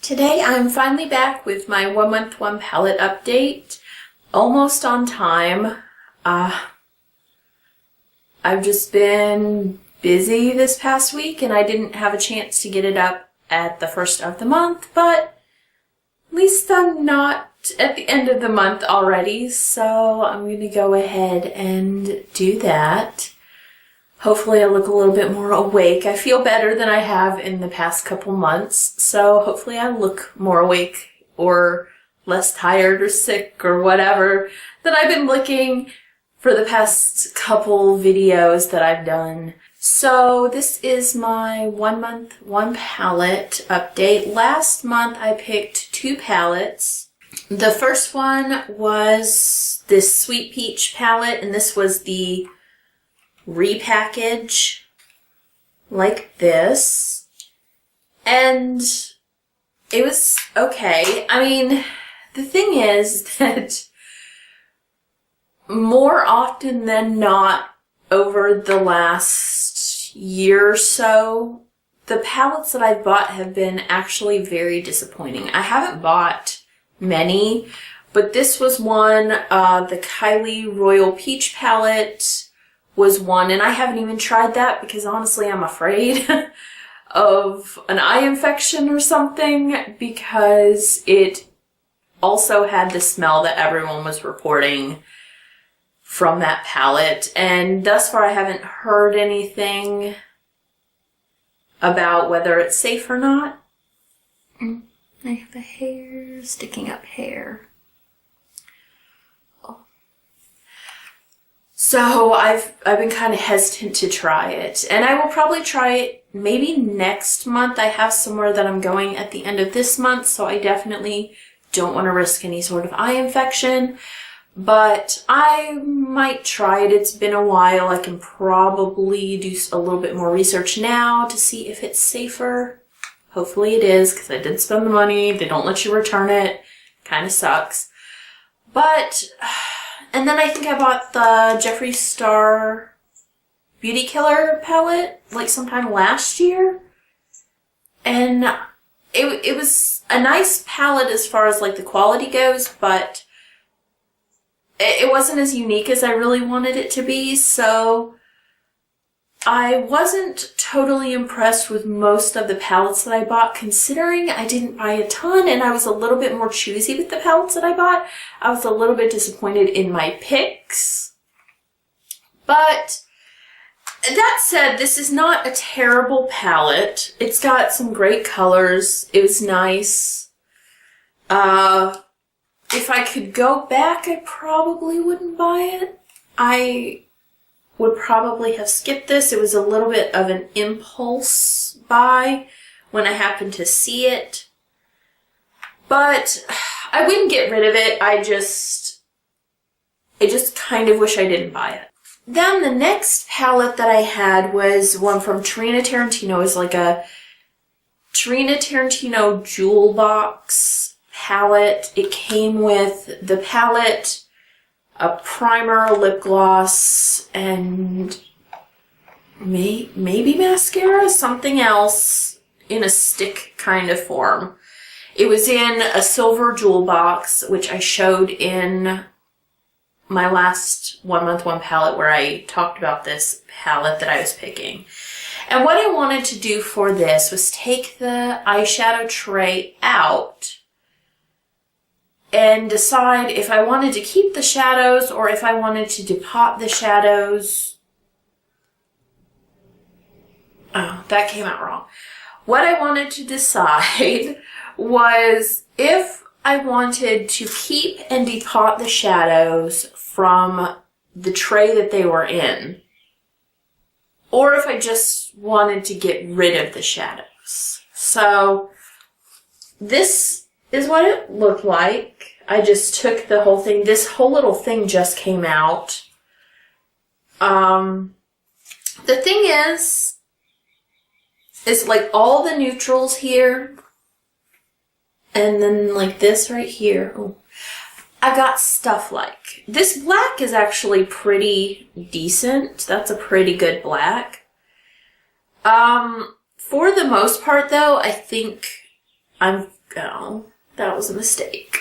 Today I'm finally back with my 1 month 1 palette update, almost on time. I've just been busy this past week and I didn't have a chance to get it up at the first of the month, but at least I'm not at the end of the month already, so I'm going to go ahead and do that. Hopefully I look a little bit more awake. I feel better than I have in the past couple months, so hopefully I look more awake or less tired or sick or whatever than I've been looking for the past couple videos that I've done. So this is my 1 month 1 palette update. Last month I picked 2 palettes. The first one was this Sweet Peach palette, and this was the repackage like this, and it was okay. I mean, the thing is that more often than not over the last year or so, the palettes that I've bought have been actually very disappointing. I haven't bought many, but this was one. The Kylie Royal Peach palette was one, and I haven't even tried that because honestly I'm afraid of an eye infection or something, because it also had the smell that everyone was reporting from that palette, and thus far I haven't heard anything about whether it's safe or not. I have a hair, sticking up hair. So I've been kind of hesitant to try it, and I will probably try it maybe next month. I have somewhere that I'm going at the end of this month, so I definitely don't want to risk any sort of eye infection, but I might try it. It's been a while. I can probably do a little bit more research now to see if it's safer. Hopefully it is, because I did spend the money. They don't let you return it. Kind of sucks. But and then I think I bought the Jeffree Star Beauty Killer palette like sometime last year. And it was a nice palette as far as like the quality goes, but it wasn't as unique as I really wanted it to be. So I wasn't totally impressed with most of the palettes that I bought, considering I didn't buy a ton and I was a little bit more choosy with the palettes that I bought. I was a little bit disappointed in my picks. But that said, this is not a terrible palette. It's got some great colors. It was nice. If I could go back, I probably wouldn't buy it. I would probably have skipped this. It was a little bit of an impulse buy when I happened to see it. But I wouldn't get rid of it. I just kind of wish I didn't buy it. Then the next palette that I had was one from Tarina Tarantino. It was like a Tarina Tarantino jewel box palette. It came with the palette, a primer, a lip gloss, and maybe mascara, something else in a stick kind of form. It was in a silver jewel box, which I showed in my last 1 month 1 palette where I talked about this palette that I was picking. And what I wanted to do for this was take the eyeshadow tray out and decide if I wanted to keep the shadows or if I wanted to depot the shadows. Oh, that came out wrong. What I wanted to decide was if I wanted to keep and depot the shadows from the tray that they were in, or if I just wanted to get rid of the shadows. So this is what it looked like. I just took the whole thing. This whole little thing just came out. The thing is like all the neutrals here, and then like this right here. Oh, I got stuff like this. Black is actually pretty decent. That's a pretty good black. For the most part though, I think I'm Oh, that was a mistake.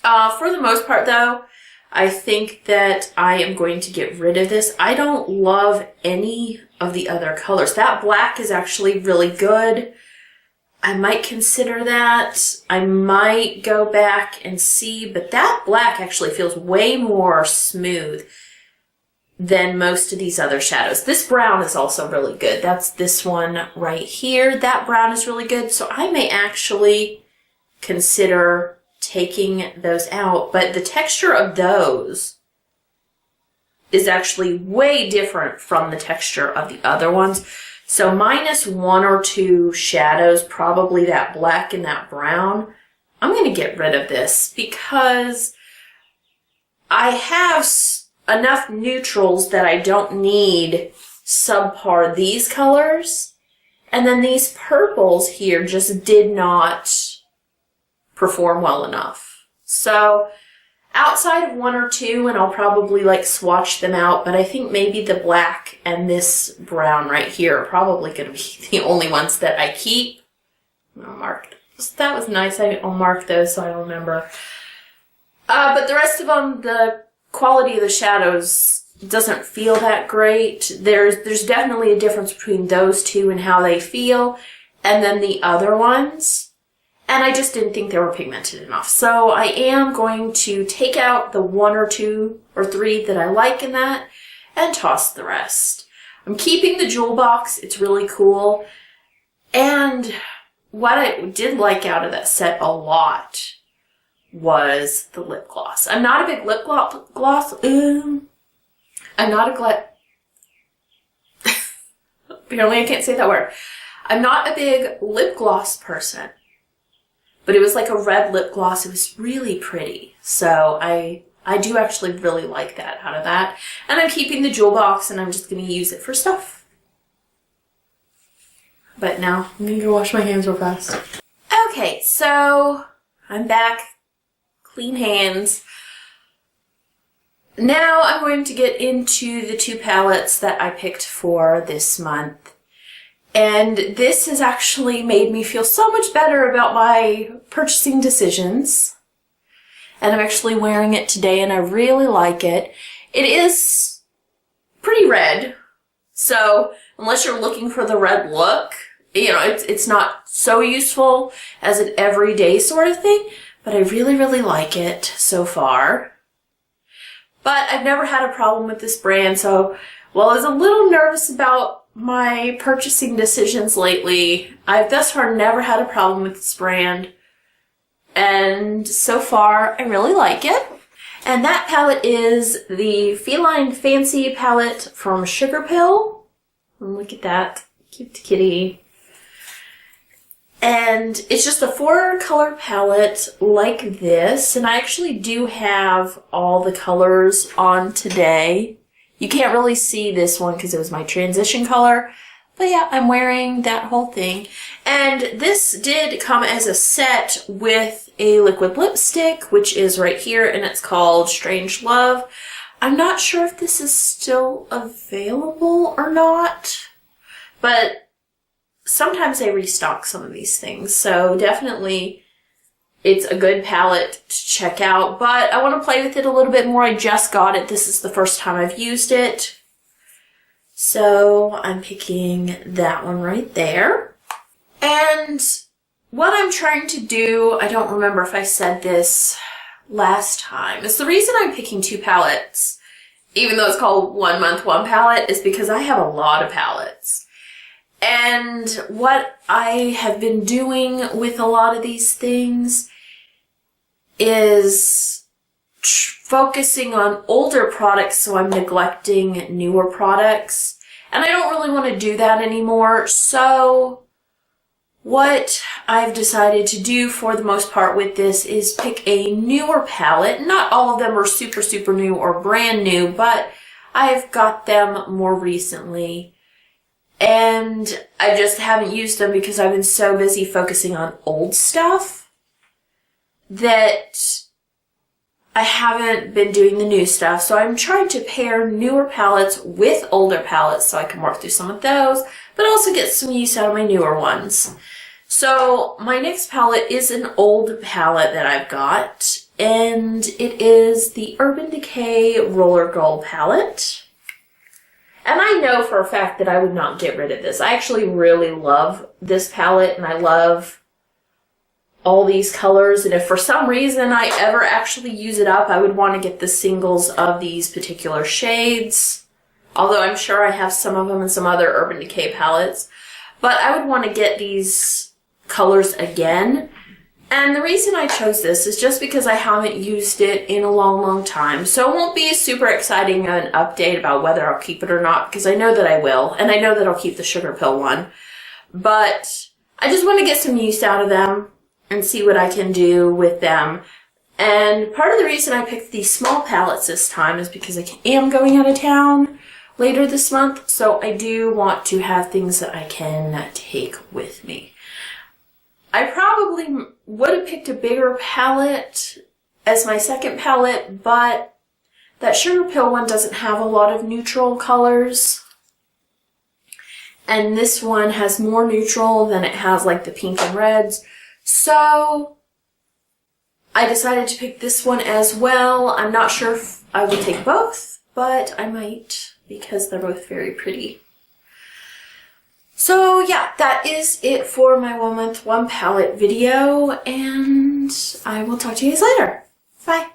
For the most part, though, I think that I am going to get rid of this. I don't love any of the other colors. That black is actually really good. I might consider that. I might go back and see, but that black actually feels way more smooth than most of these other shadows. This brown is also really good. That's this one right here. That brown is really good. So I may actually consider taking those out, but the texture of those is actually way different from the texture of the other ones. So minus 1 or 2 shadows, probably that black and that brown, I'm going to get rid of this because I have enough neutrals that I don't need subpar these colors. And then these purples here just did not perform well enough. So outside of 1 or 2, and I'll probably like swatch them out, but I think maybe the black and this brown right here are probably going to be the only ones that I keep. I'll mark those. That was nice. I'll mark those so I remember. But the rest of them, the quality of the shadows doesn't feel that great. There's definitely a difference between those two and how they feel, and then the other ones. And I just didn't think they were pigmented enough. So I am going to take out the 1 or 2 or 3 that I like in that and toss the rest. I'm keeping the jewel box. It's really cool. And what I did like out of that set a lot was the lip gloss. I'm not a big lip gloss. I'm not apparently I can't say that word. I'm not a big lip gloss person. But it was like a red lip gloss. It was really pretty. So I do actually really like that out of that. And I'm keeping the jewel box and I'm just going to use it for stuff. But now I'm going to go wash my hands real fast. Okay, so I'm back. Clean hands. Now I'm going to get into the 2 palettes that I picked for this month. And this has actually made me feel so much better about my purchasing decisions. And I'm actually wearing it today and I really like it. It is pretty red. So unless you're looking for the red look, you know, it's not so useful as an everyday sort of thing. But I really, really like it so far. But I've never had a problem with this brand. So while I was a little nervous about my purchasing decisions lately, I've thus far never had a problem with this brand. And so far, I really like it. And that palette is the Feline Fancy palette from Sugarpill. Look at that. Cute kitty. And it's just a 4-color palette like this. And I actually do have all the colors on today. You can't really see this one because it was my transition color. But yeah, I'm wearing that whole thing. And this did come as a set with a liquid lipstick, which is right here, and it's called Strange Love. I'm not sure if this is still available or not, but sometimes they restock some of these things. So definitely it's a good palette to check out, but I want to play with it a little bit more. I just got it. This is the first time I've used it. So I'm picking that one right there. And what I'm trying to do, I don't remember if I said this last time, is the reason I'm picking 2 palettes, even though it's called 1 month, 1 palette, is because I have a lot of palettes. And what I have been doing with a lot of these things is focusing on older products, so I'm neglecting newer products. And I don't really want to do that anymore. So what I've decided to do for the most part with this is pick a newer palette. Not all of them are super, super new or brand new, but I've got them more recently. And I just haven't used them because I've been so busy focusing on old stuff that I haven't been doing the new stuff. So I'm trying to pair newer palettes with older palettes so I can work through some of those, but also get some use out of my newer ones. So my next palette is an old palette that I've got, and it is the Urban Decay Roller Girl palette. And I know for a fact that I would not get rid of this. I actually really love this palette, and I love all these colors. And if for some reason I ever actually use it up, I would want to get the singles of these particular shades. Although I'm sure I have some of them in some other Urban Decay palettes. But I would want to get these colors again. And the reason I chose this is just because I haven't used it in a long, long time. So it won't be super exciting an update about whether I'll keep it or not, because I know that I will. And I know that I'll keep the Sugar Pill one. But I just want to get some use out of them and see what I can do with them. And part of the reason I picked these small palettes this time is because I am going out of town later this month. So I do want to have things that I can take with me. I probably would have picked a bigger palette as my second palette, but that Sugar Pill one doesn't have a lot of neutral colors. And this one has more neutral than it has like the pink and reds. So I decided to pick this one as well. I'm not sure if I will take both, but I might because they're both very pretty. So yeah, that is it for my 1 month, 1 palette video, and I will talk to you guys later. Bye.